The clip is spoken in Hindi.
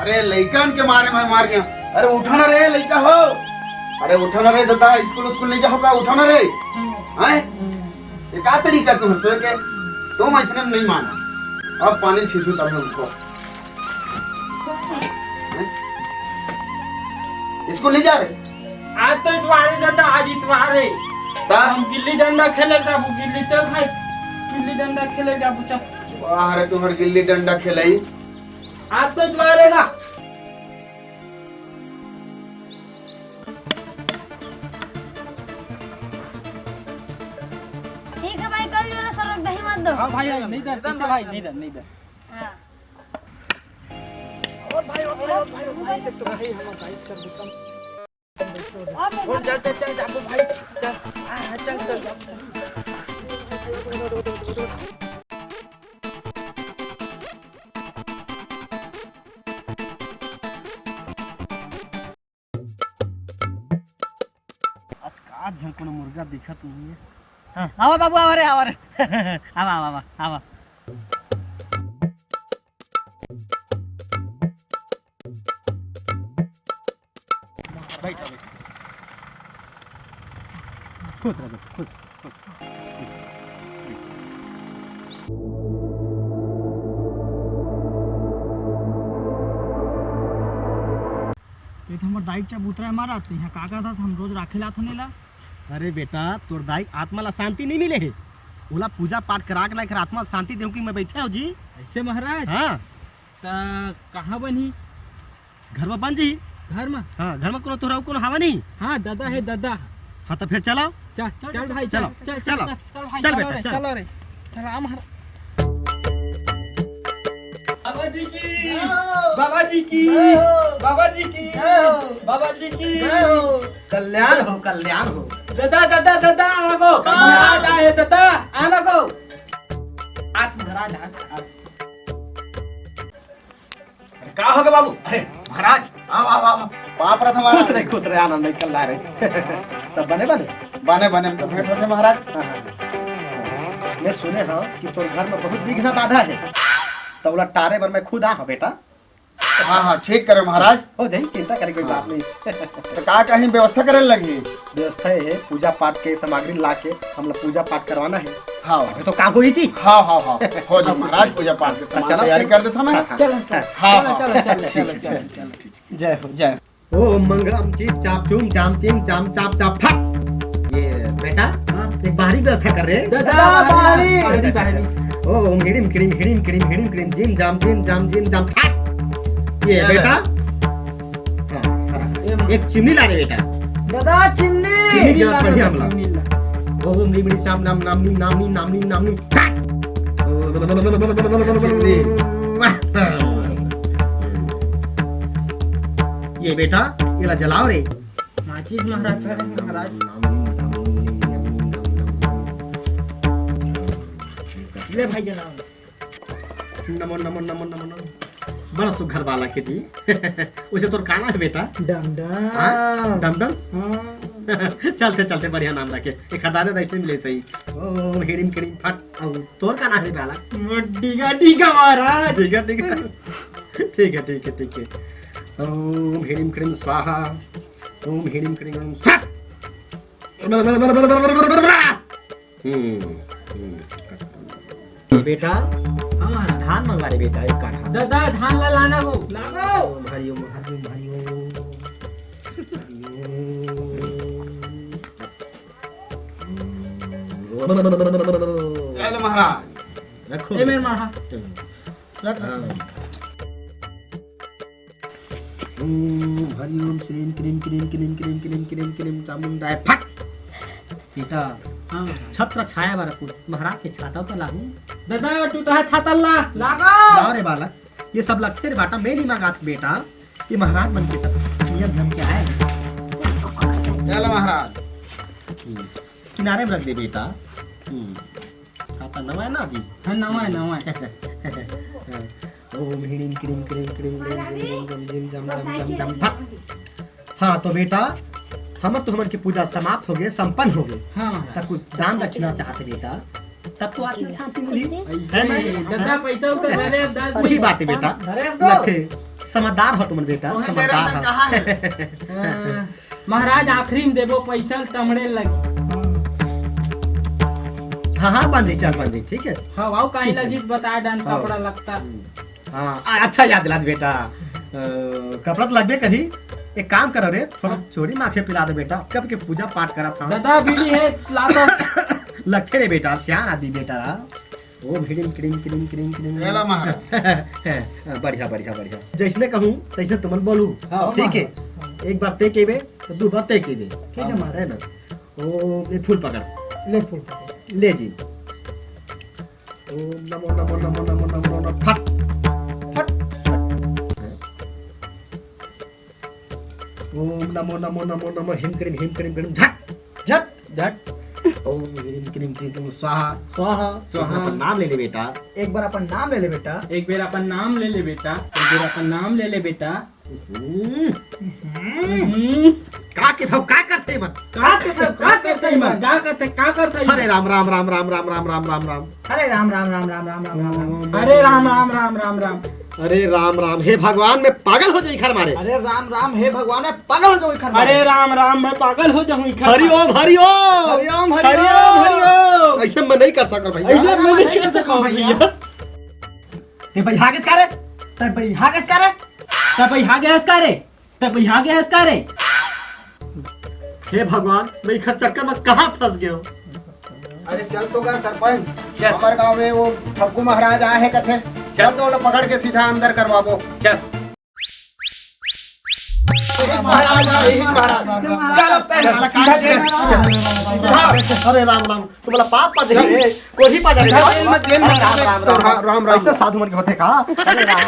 अरे लइकन के मारे मैं मार गया। अरे उठो ना रे लइका हो। अरे उठो ना रे दादा, स्कूल नहीं जाओ का? उठो ना रे। हैं ये का तरीका तुम सोए के? तुम ऐसे में नहीं माना। अब पानी छीसू तब उठो। स्कूल नहीं जा रहे? आज तो इतवार है दादा, आज इतवार है। हम गिल्ली डंडा खेले जाबू। गिल्ली चल भाई, गिल्ली डंडा खेले जाबू चल। अरे तुम्हारे गिल्ली डंडा खेलाई? आज तो इतवार है ना। ठीक है भाई, कल जो सर दही मत दो। हाँ भाई, नहीं दर पीछे भाई, नहीं दर, नहीं दर। हाँ और भाई तो भाई हम भाई सब दुकान और चल जाबू भाई, चल चल आज का झंकुन मुर्गा दिखत नहीं है। हाँ आवा बाबू, आवा रे, आवा रे। आवा आवा आवा। बैठो बैठो, खुश रहो, खुश खुश। ये तो हमार दाई चबूतरा है हमारा, तो यहाँ का करता हम रोज राखेला था नेला। अरे बेटा, तोर दाई आत्मा ला शांति नहीं मिले है। बोला पूजा पाठ करा के लाकर आत्मा शांति देहूं कि मैं बैठे हो जी। ऐसे महाराज? हाँ कहाँ बनी? घर में बन जी। घर में? हाँ घर में कोनो तोहरा कोनो हवा नहीं। हाँ दादा है दादा। हाँ तो फिर चलो चल चल भाई, चलो चल चलो भाई, चल बेटा, चल। चलो रे, चलो आ महाराज। बाबा जी की, बाबा जी की, बाबा जी की, बाबा जी की कल्याण हो, कल्याण हो। दादा दादा दादा आना को, महाराज आए दादा, आना को। आज महाराज आज क्या हो गया बाबू? अरे महाराज आओ आओ आओ। पाप रथ हमारा। खुश रहे आनंद में कल रहे। सब बने बने बने बने हम तो भेंट होते महाराज। मैं सुने हाँ कि तोर घर में बहुत विघ्न बाधा है, तो बोला टारे पर मैं खुद आ बेटा। हाँ हाँ ठीक करे महाराज। हो जाई, चिंता करे कोई बात नहीं। तो का कहीं व्यवस्था करे लगी? व्यवस्था है पूजा पाठ के सामग्री ला के हम लोग पूजा पाठ करवाना है। हाँ अबे तो काम हुई थी। हाँ हाँ हाँ हो जाए महाराज, पूजा पाठ के सामान तैयारी कर देता मैं। चलो हाँ हाँ चलो चलो ठीक है, चलो। जय हो जय। ओम मंगलम चित चाप चूम चाम चिम चाम चाप चाप फट। ये बेटा एक बाहरी व्यवस्था कर रहे। दादा बाहरी। ओम हिडिम किडिम हिडिम किडिम हिडिम किडिम जिम जाम जिम जाम फट। ये बेटा हाँ, एक चिमनी ला रहे बेटा। दादा चिमनी चिमनी जरा बढ़िया हमला। ओम लिबड़ी चाम नाम नामनी नामनी नामनी नामनी फट। ये बेटा ये ला जलाओ रे। माचिस महाराज। ले भाई जलाओ। नमो नमो नमो नमो नमो। बड़ा सुघर वाला खेती। उसे तोर काना है बेटा? डम डम डम। चलते चलते बढ़िया नाम रखे। एक हदारे राइस मिले सही। ओम हिडिम किडिम फट। और तोर काना है वाला? डिगा महाराज। ठीक है ठीक है ठीक है ठीक है ठीक है। ओम हिडिम किडिम स्वाहा। ओम हिडिम किडिम फट। बेटा हाँ धान मंगवा रहे बेटा, एक काढ़ा। दादा धान ला लाना को लागो। हरिओम हरिओम हरिओम चलो महाराज रखो। ए मेरे माहा ओम हरिओम श्रीम क्रीम क्रीम क्रीम क्रीम क्रीम क्रीम क्रीम चामुंडाय फट। बेटा हाँ छत्र छाया वाला कुछ महाराज के छाता तो लागू। दादा तू तो छाता ला लागो। लाओ रे बालक, ये सब लगते रे बाटा, मैं नहीं मांगा था बेटा। ये महाराज बन के सब नियम धम के आए। चलो महाराज किनारे में रख दे बेटा। छाता नवा है ना जी? हाँ नवा है। ओम हिडिम क्रीम क्रीम क्रीम क्रीम जम जिम जम जम जम फट। हाँ तो बेटा हम तो हमारे की पूजा समाप्त हो गए, संपन्न हो गए। हाँ तब कुछ दान दक्षिणा चाहते बेटा, तब तो आत्मा शांति मिली। दादा पैसा उसे दे दे। वही बात है बेटा। नरेश को लखे समझदार हो तुम बेटा, तुम्हें तेरे समझदार अंदर हो। कहाँ है महाराज आखिरी में देबो पैसा टमड़े लगी। हाँ बंदी चल बंदी, ठीक है। हाँ वाओ काहे लगी बता डान कपड़ा लगता। हाँ अच्छा याद दिला बेटा, कपड़ा तो लगबे करी। एक काम करो रे, थोड़ा चोरी माखे पिला दे बेटा, कब के पूजा पाठ करा था। दादा बीड़ी है ला दो। लगते रे बेटा, सियान आदमी बेटा। ओ भिड़िम क्रीम क्रीम क्रीम क्रीम। हेला महाराज बढ़िया बढ़िया बढ़िया, जैसने कहूँ तैसने तुमन बोलू। ठीक है, एक बार ते केबे तो दो बार ते केबे, ठीक है मारे ना। ओ ये फूल पकड़, ले फूल ले जी। ओम नमो नमो नमो नमो नमो नमो फट फट। ओम नमो नमो नमो नमो हिम क्रीम झट झट झट। ओम ह्रीम क्रीम क्रीम स्वाहा स्वाहा स्वाहा। अपन नाम ले ले बेटा, एक बार अपन नाम ले ले बेटा। एक बेर अपन नाम ले ले बेटा, एक बेर अपन नाम ले ले बेटा। का के थो का करते मत, का करते मत, का करते। हरे राम राम राम राम राम राम राम राम राम। अरे राम राम राम राम राम राम राम। अरे राम राम राम राम राम। अरे राम राम, हे भगवान मैं पागल हो जाई घर मारे। अरे राम राम, हे भगवान मैं पागल हो जाऊं घर। अरे राम राम मैं पागल हो जाऊं घर। हरि ओम हरि ओम हरि ओम हरि ओम हरि ओम। ऐसे मैं नहीं कर सकता भैया, ऐसे मैं नहीं कर सकता भैया। ते भाई हागस करे, ते भाई हागस करे, ते भाई हागस करे, ते भाई हागस करे। हे भगवान मैं इखर चक्कर में कहाँ फंस गया हूँ। अरे चल तो का सरपंच, हमारे गांव में वो फग्गू महाराज आए हैं कथे, चल तो उन्हें पकड़ के सीधा अंदर करवाबो। चल महाराज चल अब तक सीधा जेल। अरे राम राम, तुम्हारा पाप पा जाए कोई पा जाए। जेल में राम राम राम राम, ऐसे साधु मन के होते का। अरे राम